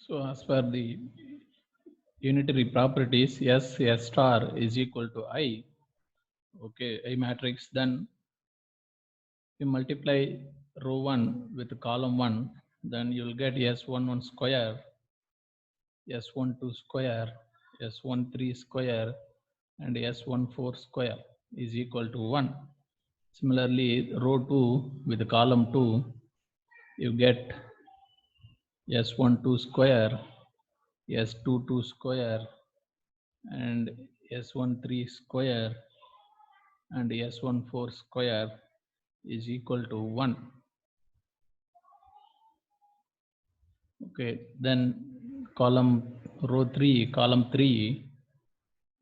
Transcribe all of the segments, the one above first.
So as per the unitary properties, S star is equal to I, okay, I matrix, then you multiply row 1 with column 1, then you will get S11 square, S12 square, S13 square, and S14 square is equal to 1. Similarly, row 2 with the column 2, you get S12 square, S22 square, and S13 square, and S14 square is equal to 1. Okay, then row 3, column 3,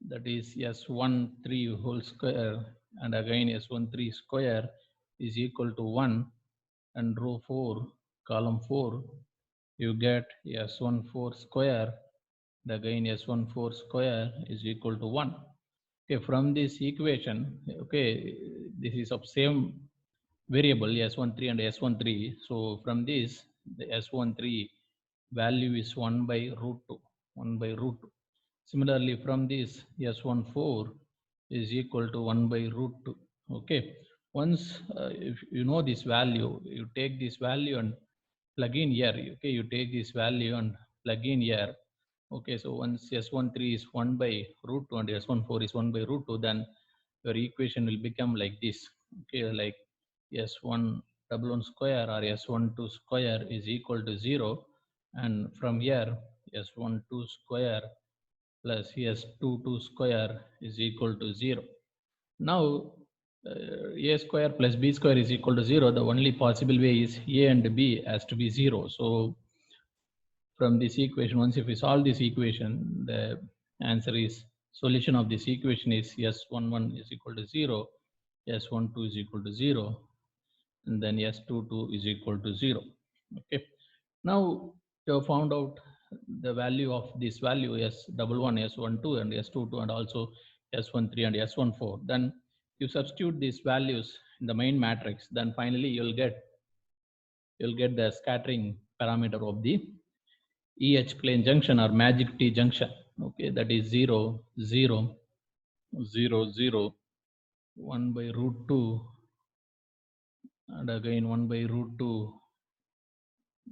that is S13 whole square, and again S13 square is equal to 1. And row 4, column 4, you get S14 square, and again S14 square is equal to 1. Okay, from this equation, okay, this is of same variable S13 and S13. So from this, the S13 value is 1 by root 2, 1 by root 2. Similarly, from this, S14 is equal to 1 by root 2. Okay, once if you know this value, you take this value and plug in here. Okay, you take this value and plug in here. Okay, so once S13 is 1 by root 2 and S14 is 1 by root 2, then your equation will become like this. Okay, like S11 square or S12 square is equal to 0, and from here S12 square plus S22 square is equal to 0. Now a square plus b square is equal to 0. The only possible way is a and b has to be 0. So from this equation, once if we solve this equation, the answer is, solution of this equation is S11 is equal to 0, S12 is equal to 0, and then S22 is equal to 0. Okay, now you have found out the value of this value S11, S12, and S22, and also S13 and S14. Then you substitute these values in the main matrix, then finally you'll get the scattering parameter of the EH plane junction or magic T junction. Okay, that is 0, 0, 0, 0, 1 by root 2, and again 1 by root 2,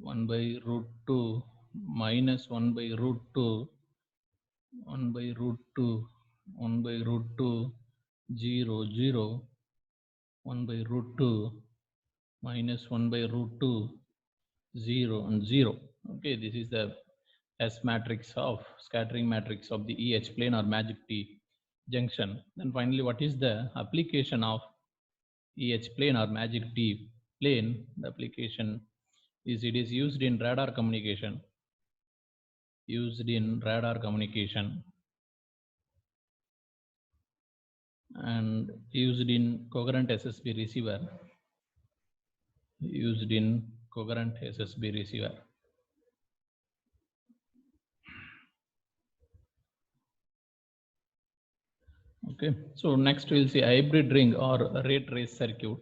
1 by root 2, minus 1 by root 2, 1 by root 2, 1 by root 2, 0, 0, 1 by root 2, minus 1 by root 2, 0, and 0. Okay, this is the S matrix of scattering matrix of the EH plane or magic T junction. Then finally, what is the application of EH plane or magic T plane? The application is, it is used in radar communication, and used in coherent SSB receiver, Okay, so next we'll see hybrid ring or ray trace circuit.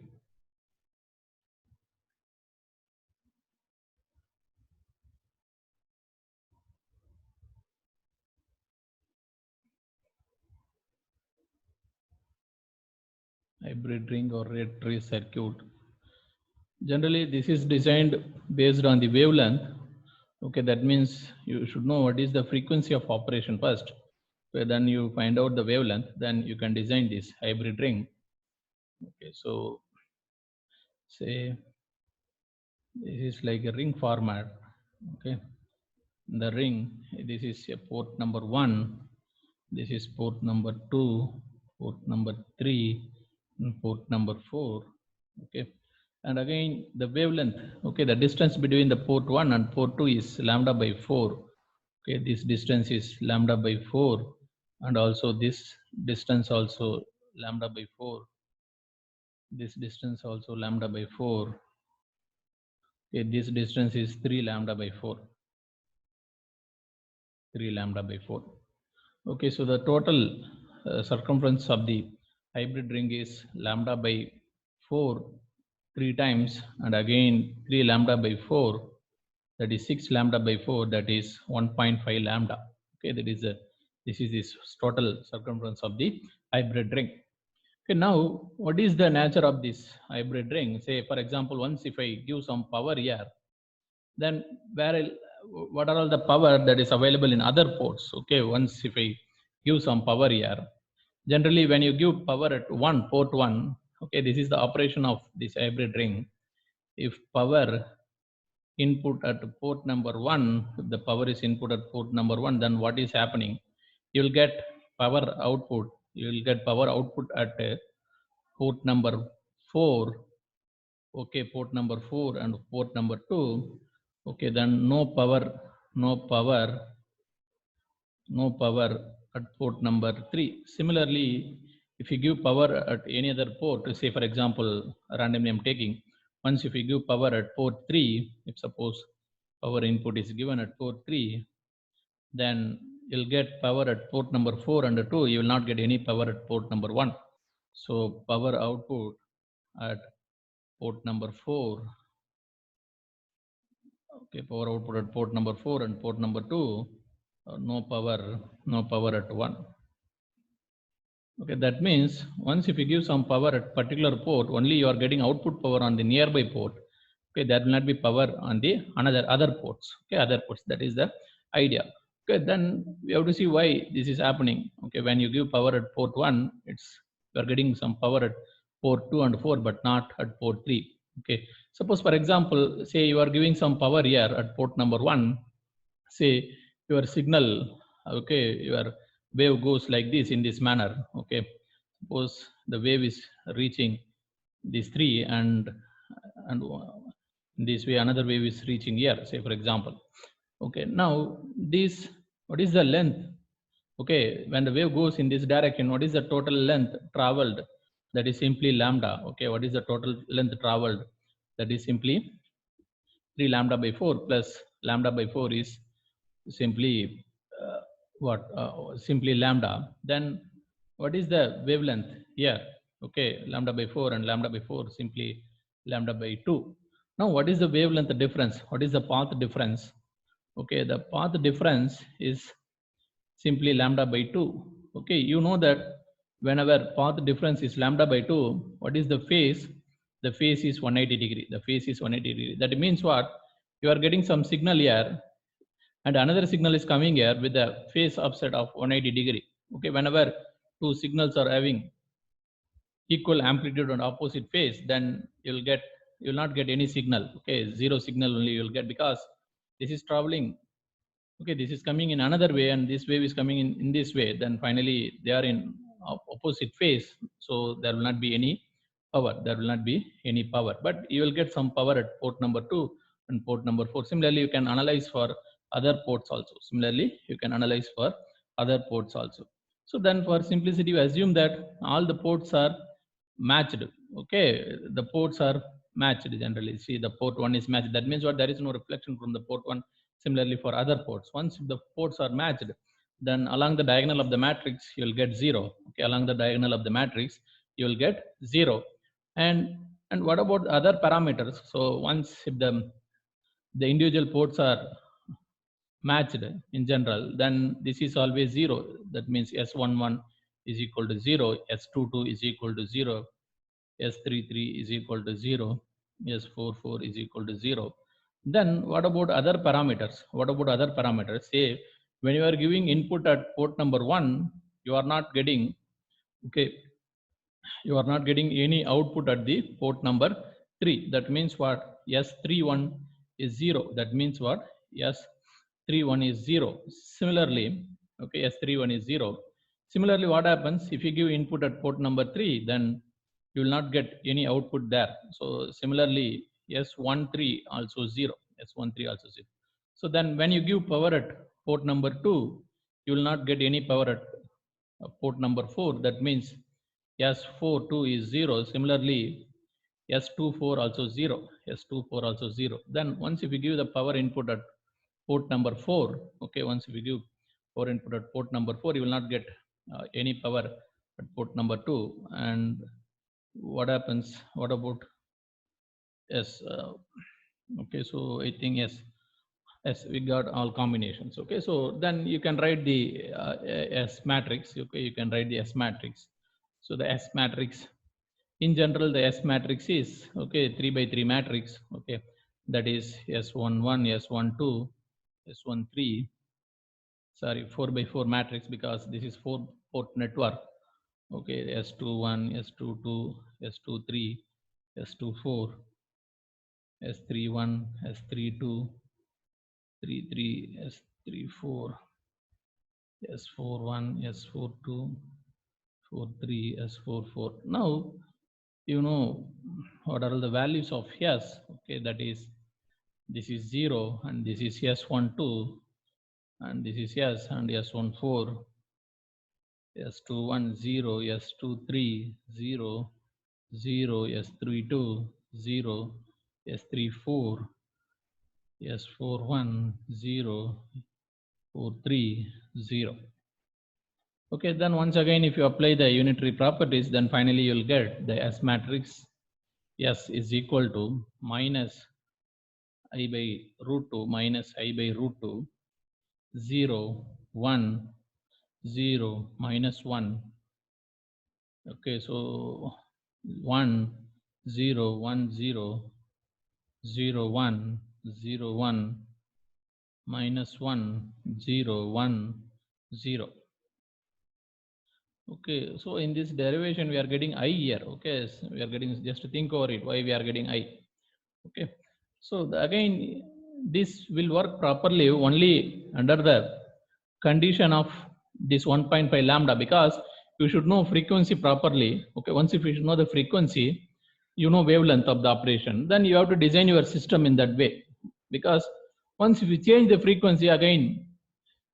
Hybrid ring or ray trace circuit. Generally, this is designed based on the wavelength. Okay, that means you should know what is the frequency of operation first. Okay, then you find out the wavelength, then you can design this hybrid ring. Okay, so say this is like a ring format. Okay, the ring, this is a port number 1, this is port number 2, port number 3, and port number 4. Okay, and again the wavelength, okay, the distance between the port 1 and port 2 is lambda by 4. Okay, this distance is lambda by 4, and also this distance also lambda by 4, this distance also lambda by 4. Okay, this distance is 3 lambda by 4, 3 lambda by 4. Okay, so the total circumference of the hybrid ring is lambda by 4 3 times, and again 3 lambda by 4, that is 6 lambda by 4, that is 1.5 lambda. Okay, that is this is this total circumference of the hybrid ring. Okay, now what is the nature of this hybrid ring? Say for example, once if I give some power here, then what are all the power that is available in other ports? Okay, once if I give some power here, generally when you give power at port 1, okay, this is the operation of this hybrid ring. If power input at port number 1, if the power is input at port number 1, then what is happening? You will get power output. You will get power output at port number 4. Okay, port number 4 and port number 2. Okay, then no power at port number 3. Similarly, if you give power at any other port, say for example, randomly I'm taking, once if you give power at port 3, if suppose power input is given at port 3, then you'll get power at port number 4 and 2, you will not get any power at port number 1. So power output at port number 4, okay, power output at port number 4 and port number 2, no power at 1. Okay, that means once if you give some power at particular port, only you are getting output power on the nearby port. Okay, there will not be power on the other ports. Okay, other ports. That is the idea. Okay, then we have to see why this is happening. Okay, when you give power at port 1, you are getting some power at port 2 and 4, but not at port 3. Okay, suppose for example, say you are giving some power here at port number 1. Say your signal, okay, your wave goes like this in this manner. Okay, suppose the wave is reaching these 3, and this way another wave is reaching here, say for example. Okay, now this, what is the length? Okay, when the wave goes in this direction, what is the total length traveled? That is simply lambda. Okay, what is the total length traveled? That is simply 3 lambda by 4 plus lambda by 4 is simply simply lambda. Then what is the wavelength here? Okay, lambda by 4 and lambda by 4 simply lambda by 2. Now what is the wavelength difference? What is the path difference? Okay, the path difference is simply lambda by 2. Okay, you know that whenever path difference is lambda by 2, what is the phase? The phase is 180 degree. The phase is 180 degree. That means what? You are getting some signal here, and another signal is coming here with a phase offset of 180 degree. Okay, whenever two signals are having equal amplitude and opposite phase, then you'll not get any signal. Okay, zero signal only you'll get, because this is traveling. Okay, this is coming in another way and this wave is coming in this way. Then finally they are in opposite phase, so there will not be any power. There will not be any power, but you will get some power at port number 2 and port number 4. Similarly, you can analyze for other ports also. So then for simplicity, we assume that all the ports are matched. Okay, the ports are matched generally. See, the port 1 is matched. That means what? There is no reflection from the port 1. Similarly for other ports, once the ports are matched, then along the diagonal of the matrix you will get 0. Okay, along the diagonal of the matrix you will get 0. And what about other parameters? So once if the individual ports are matched in general, then this is always 0. That means S11 is equal to 0, S22 is equal to 0, S33 is equal to 0, S44 is equal to 0. Then what about other parameters? Say when you are giving input at port number 1, you are not getting, okay, you are not getting any output at the port number 3. That means what? S31 is 0. That means what? S31 is 0. Similarly, okay, S31 is 0. Similarly, what happens if you give input at port number 3? Then you will not get any output there. So similarly, S13 also 0. S13 also 0. So then when you give power at port number 2, you will not get any power at port number 4. That means S42 is 0. Similarly, S24 also 0. S24 also 0. Then once if you give the power input at port number 4, okay, once if you give power input at port number 4, you will not get any power at port number 2. And what happens? What about okay, so I think yes, Yes, we got all combinations. Okay, so then you can write the S matrix. Okay, you can write the S matrix. So the S matrix, in general, the S matrix is, okay, 3 by 3 matrix. Okay, that is S11, S12, S13. Sorry, 4 by 4 matrix, because this is 4 port network. Okay, S21, S22, S23, S24, S31, S32, 33, S34, S41, S42, 43, S44. Now, you know what are the values of S. Okay, that is, this is 0 and this is S12 and this is S and S14, S21 0, S23 0, 0, S32 0, S34, S41 0, 43 0. Okay, then once again, if you apply the unitary properties, then finally you'll get the S matrix S is equal to minus I by root 2 minus I by root 2, 0, 1, 0, minus 1. Okay, so 1, 0, 1, 0, 0, 1, 0, 1, minus 1, 0, 1, 0. Okay, so in this derivation, we are getting I here. Okay, so we are getting, just think over it, why we are getting I. Okay, so again, this will work properly only under the condition of this 1.5 lambda, because you should know frequency properly. Okay, once if you know the frequency, you know wavelength of the operation, then you have to design your system in that way. Because once if you change the frequency, again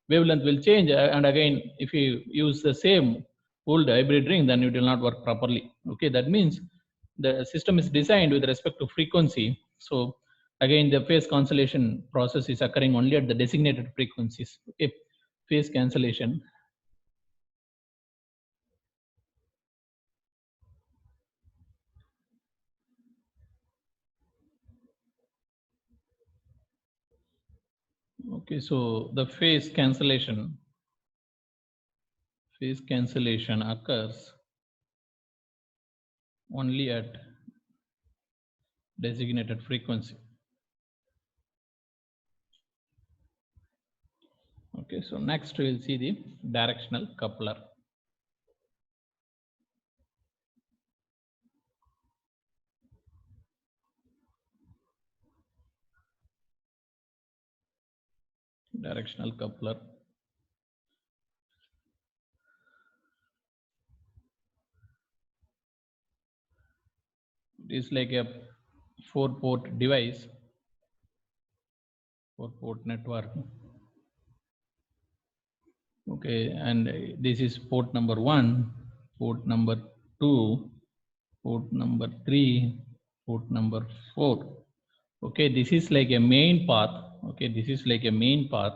wavelength will change, and again if you use the same old hybrid ring, then it will not work properly. Okay, that means the system is designed with respect to frequency. So again, the phase cancellation process is occurring only at the designated frequencies. Okay, phase cancellation. Okay, so the phase cancellation occurs only at designated frequency. Okay, so next we'll see the directional coupler. Directional coupler. It is like a 4-port device, 4-port network. Okay, and this is port number 1, port number 2, port number 3, port number 4. Okay, this is like a main path. Okay, this is like a main path,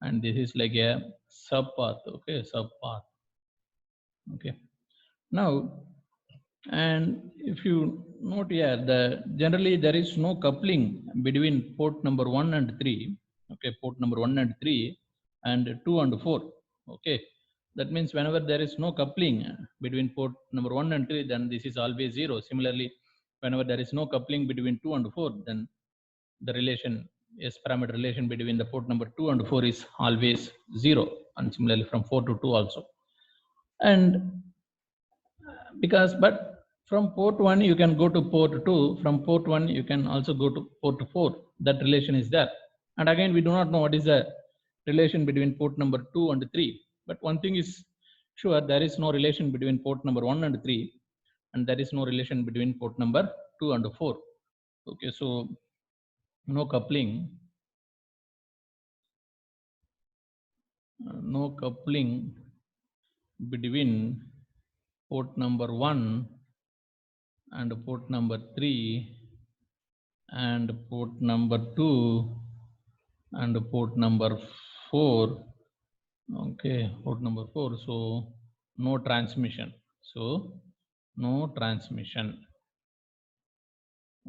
and this is like a sub path. Okay, sub path. Okay, now, and if you note here, generally there is no coupling between port number 1 and 3. Okay, port number 1 and 3 and 2 and 4. Okay, that means whenever there is no coupling between port number 1 and 3, then this is always 0. Similarly, whenever there is no coupling between 2 and 4, then the relation, S parameter relation between the port number 2 and 4 is always 0. And similarly from 4 to 2 also. And because, but from port 1 you can go to port 2, from port 1 you can also go to port 4. That relation is there. And again, we do not know what is the relation between port number 2 and 3. But one thing is sure, there is no relation between port number 1 and 3, and there is no relation between port number 2 and 4. Okay, so no coupling, no coupling between port number 1 and port number 3 and port number 2 and port number 4. Okay, port number 4. So no transmission. So no transmission.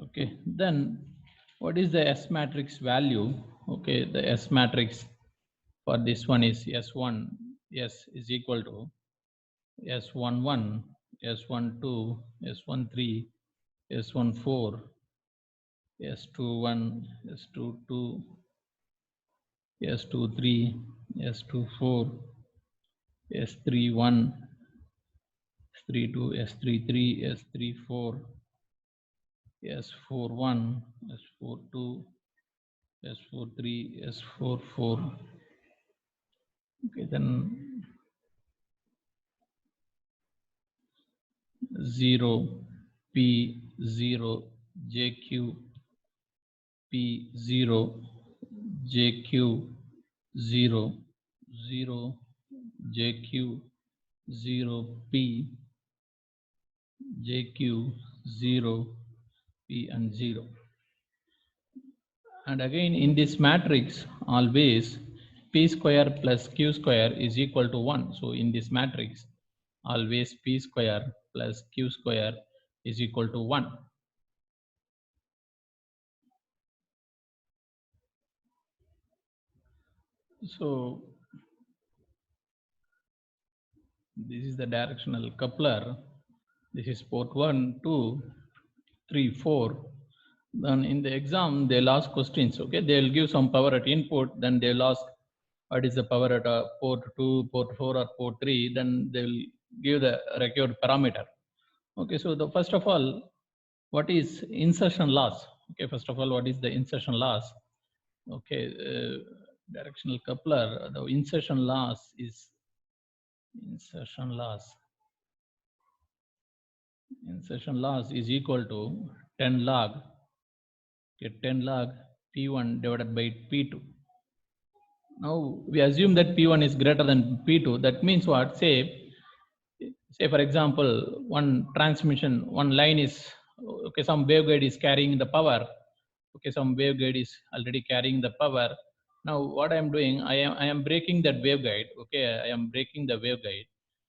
Okay, then what is the S matrix value? Okay, the S matrix for this one is S1, S is equal to S11, S12, S13, S14, S21, S22, S23, S24, S31, S32, S33, S34, S41, S42, S43, S44. Okay, then 0, P0, JQ, P0, JQ, 0, 0, JQ, 0, P, JQ, 0, P and 0. And again in this matrix, always P square plus Q square is equal to 1. So in this matrix, always P square plus Q square is equal to 1. So this is the directional coupler. This is port 1, 2, 3, 4. Then in the exam, they'll ask questions. Okay, they'll give some power at input, then they'll ask what is the power at port 2, port 4, or port 3. Then they'll give the required parameter. Okay, so the first of all, what is insertion loss? Okay, first of all, what is the insertion loss? Okay, directional coupler, the insertion loss is insertion loss equal to 10 log, okay, 10 log P1 divided by P2. Now we assume that P1 is greater than P2. That means what? Say for example, one transmission, one line is, okay, some waveguide is carrying the power. Okay, some waveguide is already carrying the power. Now what I am doing, I am breaking that waveguide. Okay, I am breaking the waveguide.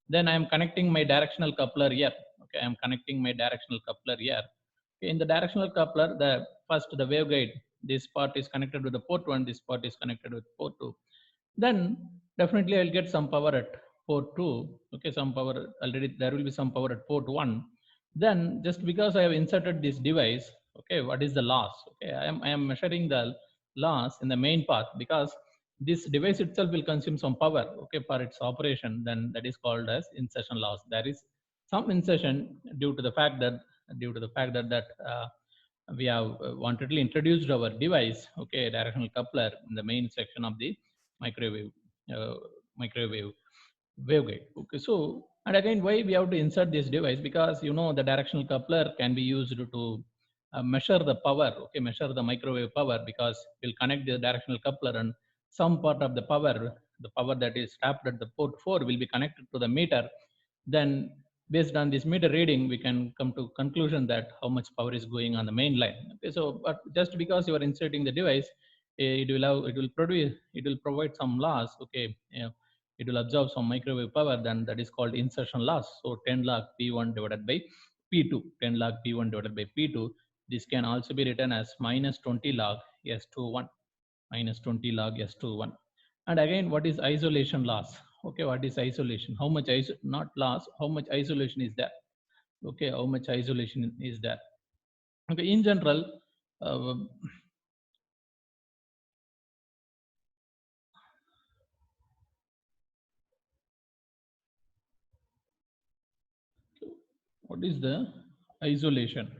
Then I am connecting my directional coupler here. Okay, I am connecting my directional coupler here. Okay, in the directional coupler, the waveguide, this part is connected with the port 1, this part is connected with port 2. Then definitely I'll get some power at port 2. Okay, some power already, there will be some power at port 1. Then just because I have inserted this device, okay, what is the loss? Okay, I am measuring the loss in the main path, because this device itself will consume some power, okay, for its operation. Then that is called as insertion loss. There is some insertion due to the fact that we have wantedly introduced our device, okay, directional coupler in the main section of the microwave uh, microwave waveguide. Okay, so and again, why we have to insert this device? Because the directional coupler can be used to measure the power, okay, measure the microwave power, because we'll connect the directional coupler, and some part of the power that is tapped at the port 4 will be connected to the meter. Then based on this meter reading, we can come to conclusion that how much power is going on the main line. Okay, so but just because you are inserting the device, it will provide some loss. Okay, it will absorb some microwave power, then that is called insertion loss. So 10 log P1 divided by P2, 10 log P1 divided by P2. This can also be written as minus 20 log S21, minus 20 log S21. And again, what is isolation loss? Okay, what is isolation? How much not loss, how much isolation is there? Okay, how much isolation is there? Okay, in general, uh, what is the isolation?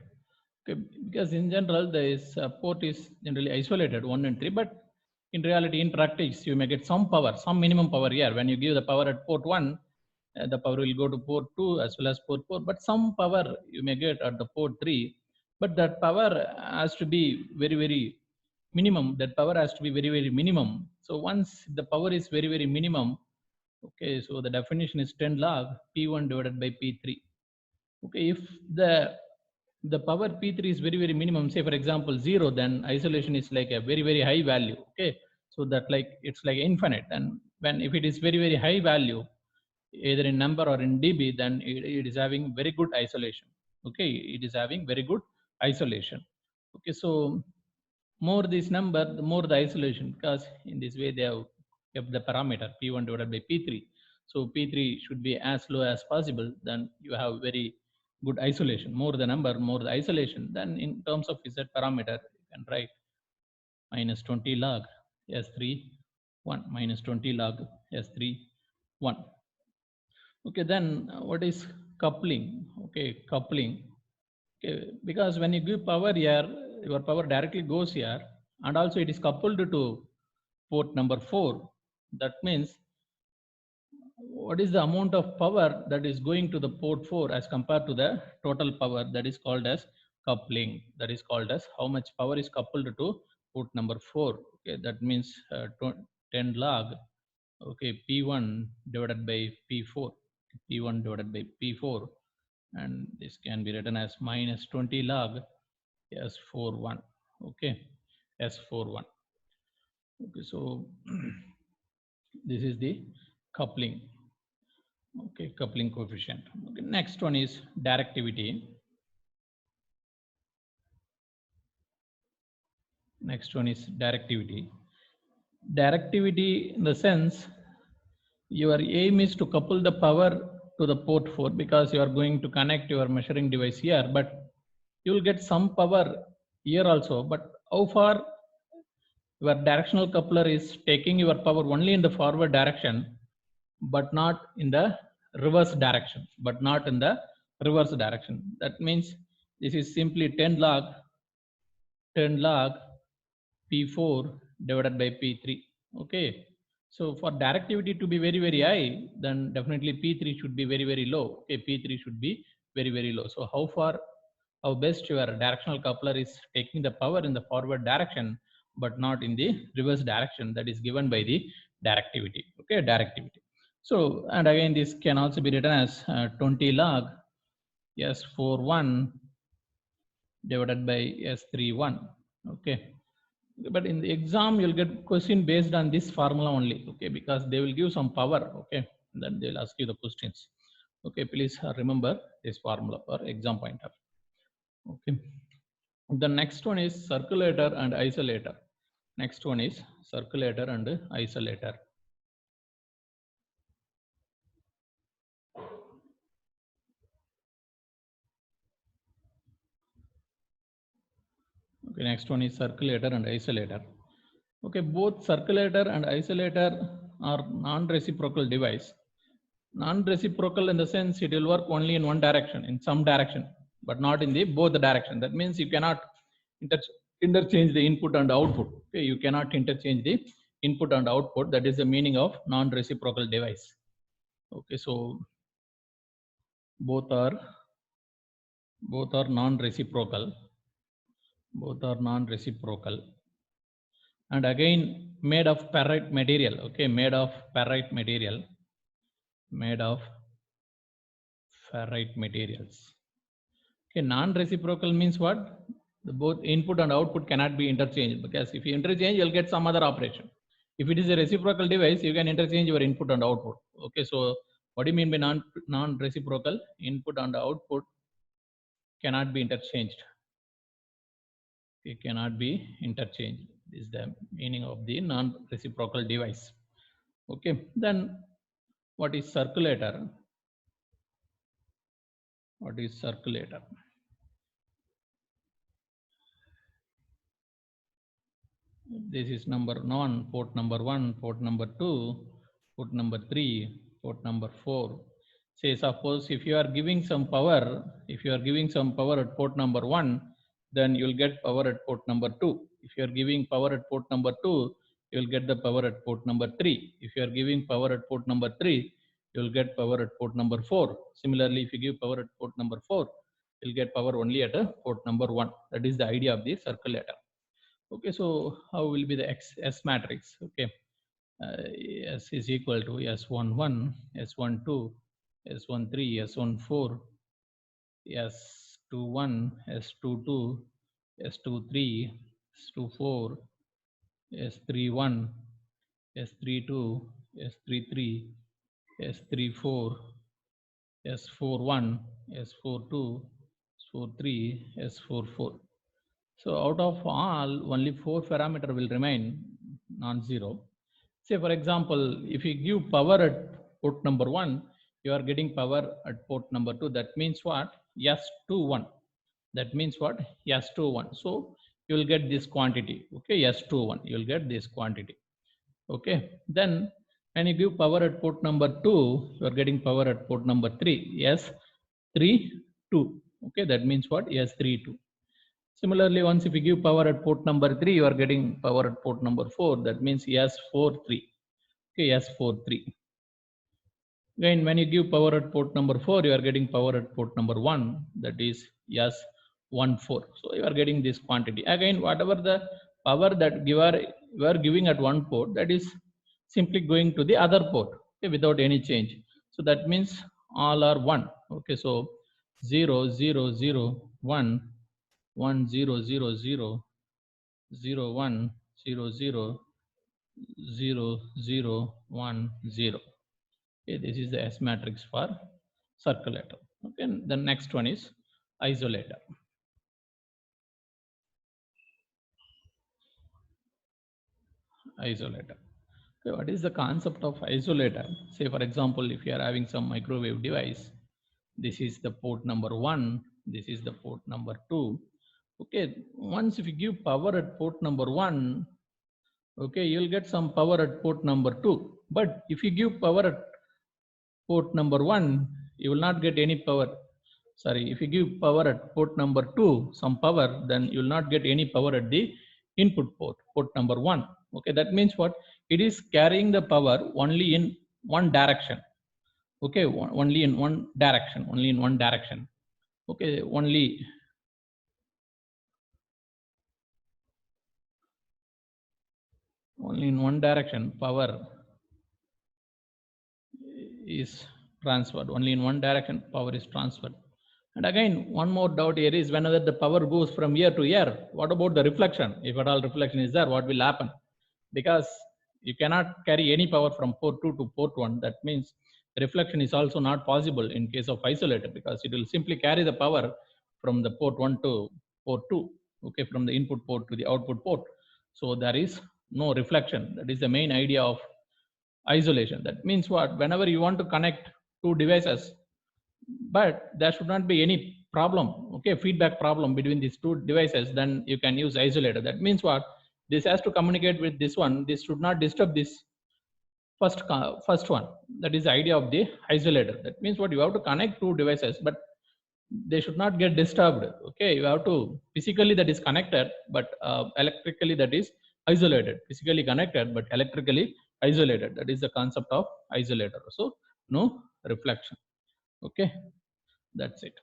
Okay, because in general, this port is generally isolated 1 and 3, but in reality, in practice, you may get some power, some minimum power here. When you give the power at port 1, the power will go to port 2 as well as port 4, but some power you may get at the port 3, but that power has to be very, very minimum. That power has to be very, very minimum. So once the power is very, very minimum, okay, so the definition is 10 log P1 divided by P3. Okay, if the power P3 is very, very minimum, say for example 0, then isolation is like a very, very high value. Okay, so that it's like infinite. And when if it is very, very high value, either in number or in dB, then it is having very good isolation. Okay, it is having very good isolation. Okay, so more this number, the more the isolation, because in this way they have kept the parameter P1 divided by P3. So P3 should be as low as possible. Then you have very good isolation. More the number, more the isolation. Then in terms of Z parameter, you can write minus 20 log S3 1 minus 20 log S3 1. Okay, then what is coupling? Okay, coupling. Okay, because when you give power here, your power directly goes here, and also it is coupled to port number 4. That means what is the amount of power that is going to the port 4 as compared to the total power, that is called as coupling. That is called as how much power is coupled to port number 4. Okay, that means 10 log, okay, P1 divided by P4, P1 divided by P4, and this can be written as minus 20 log S41. Okay, S41. Okay, so this is the coupling. Okay, coupling coefficient. Okay, next one is directivity. Next one is directivity. Directivity in the sense your aim is to couple the power to the port 4 because you are going to connect your measuring device here, but you will get some power here also. But how far your directional coupler is taking your power only in the forward direction, but not in the reverse direction, That means this is simply 10 log P4 divided by P3. Okay. So for directivity to be very, very high, then definitely P3 should be very, very low. Okay, P3 should be very, very low. So how best your directional coupler is taking the power in the forward direction, but not in the reverse direction, that is given by the directivity. Okay, directivity. So, and again, this can also be written as 20 log S41 divided by S31. Okay, but in the exam you'll get question based on this formula only. Okay, because they will give some power. Okay, then they'll ask you the questions. Okay, please remember this formula for exam point of view. Okay, the next one is circulator and isolator. Next one is circulator and isolator. Okay, next one is circulator and isolator. Okay, both circulator and isolator are non-reciprocal device. Non-reciprocal in the sense it will work only in one direction, in some direction, but not in the both the direction. That means you cannot interchange the input and output. Okay, you cannot interchange the input and output. That is the meaning of non-reciprocal device. Okay, so both are non-reciprocal. Both are non-reciprocal, and again made of ferrite material. Okay, made of ferrite material. Made of ferrite materials. Okay, non-reciprocal means what? The both input and output cannot be interchanged, because if you interchange, you'll get some other operation. If it is a reciprocal device, you can interchange your input and output. Okay, so what do you mean by non-reciprocal? Input and output cannot be interchanged. It cannot be interchanged. This is the meaning of the non-reciprocal device. Okay, then what is circulator? What is circulator? This is number non, port number 1, port number 2, port number 3, port number 4. Say suppose if you are giving some power, at port number 1, then you will get power at port number 2. If you are giving power at port number 2, you will get the power at port number 3. If you are giving power at port number 3, you will get power at port number 4. Similarly, if you give power at port number 4, you will get power only at port number 1. That is the idea of the circulator. Okay, so how will be the S matrix? Okay, S is equal to S11, S12, S13, S14, S21, S22, S23, S24, S31, S32, S33, S34, S41, S42, S43, S44. So out of all, only 4 parameter will remain non-zero. Say for example, if you give power at port number 1, you are getting power at port number 2. That means what? S21. That means what? S21. So you will get this quantity. Okay, S21. You will get this quantity. Okay. Then when you give power at port number 2, you are getting power at port number 3. S32. Okay, that means what? S32. Similarly, once if you give power at port number 3, you are getting power at port number 4. That means S43. Okay, S43. Again, when you give power at port number 4, you are getting power at port number 1. That is S14. So you are getting this quantity. Again, whatever the power that you are giving at one port, that is simply going to the other port, okay, without any change. So that means all are 1. Okay, so 0, 0, 0, 1, 1, 0, 0, 0, 0, 1, 0, 0, 0, 0, 1, 0. Okay, this is the S matrix for circulator. Okay, and the next one is isolator. Isolator. Okay, what is the concept of isolator? Say for example, if you are having some microwave device, this is the port number 1, this is the port number 2. Okay, once if you give power at port number 1, okay, you'll get some power at port number 2. But if you give power at port number 1, you will not get any power. Sorry, if you give power at port number 2, some power, then you will not get any power at the input port, port number 1. Okay, that means what? It is carrying the power only in one direction. Okay, only in one direction, only in one direction. Okay, only in one direction power is transferred. Only in one direction power is transferred. And again, one more doubt here is whenever the power goes from here to here, what about the reflection? If at all reflection is there, what will happen? Because you cannot carry any power from port 2 to port 1. That means reflection is also not possible in case of isolator, because it will simply carry the power from the port 1 to port 2, okay, from the input port to the output port. So there is no reflection. That is the main idea of isolation. That means what? Whenever you want to connect two devices, but there should not be any problem, okay, feedback problem between these two devices, then you can use isolator. That means what? This has to communicate with this one. This should not disturb this first one. That is the idea of the isolator. That means what? You have to connect two devices, but they should not get disturbed. Okay, you have to physically that is connected, but electrically that is isolated. Physically connected, but electrically isolated. That is the concept of isolator. So no reflection. Okay, that's it.